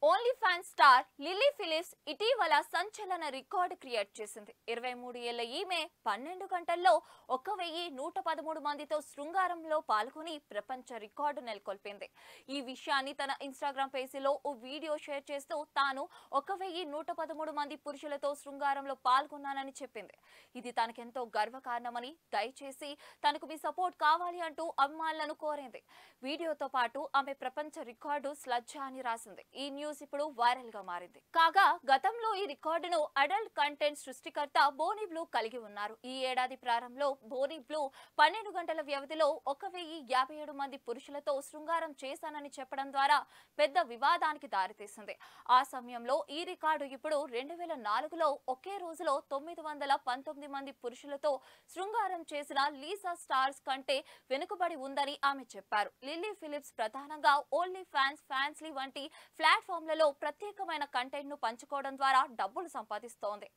Only fans star Lily Phillips ఇటీవల సంచలన record create చేసింది. 23 ఏళ్ల ఈమె 12 గంటల్లో 1113 మందితో శృంగారంలో పాల్గొని ప్రపంచ రికార్డు నెలకొల్పింది. ఈ విషయాన్ని తన ఇన్స్టాగ్రామ్ పేజీలో ఓ వీడియో షేర్ చేస్తూ తాను 1113 మంది పురుషులతో శృంగారంలో పాల్గొన్నానని చెప్పింది. ఇది తనకెంతో గర్వకారణమని, దయచేసి తనకు మీ సపోర్ట్ కావాలి అంటూ అభిమానులను కోరింది. వీడియోతో పాటు ఆమె ప్రపంచ రికార్డు స్లజ్జా అని రాసింది. ఈ న్యూస్ ఇప్పుడు వైరల్ గా మారింది. కాగా గతంలో ఈ రికార్డును అడల్ట్ కంటెంట్ సృష్టికర్త బోనీ బ్లూ కలిగి ఉన్నారు. ఈ ఏడాది ప్రారంభంలో బోనీ బ్లూ 12 గంటల వ్యవధిలో 1057 మంది పురుషులతో శృంగారం చేశానని చెప్పడం ద్వారా పెద్ద వివాదానికి దారితీసింది. ఆ సమయంలో ఈ రికార్డు ఇప్పుడు 2004లో ఒకే రోజులో 919 మంది పురుషులతో శృంగారం చేసిన లీసా స్టార్స్ కంటే వెనుకబడి ఉందని ఆమె చెప్పారు. లిల్లీ ఫిలిప్స్ ప్రధానంగా ఓన్లీ ఫ్యాన్స్లీ వంటి ప్లాట్ఫామ్లలో ప్రత్యేకమైన కంటెంట్ ను పంచుకోవడం ద్వారా డబ్బులు సంపాదిస్తోంది.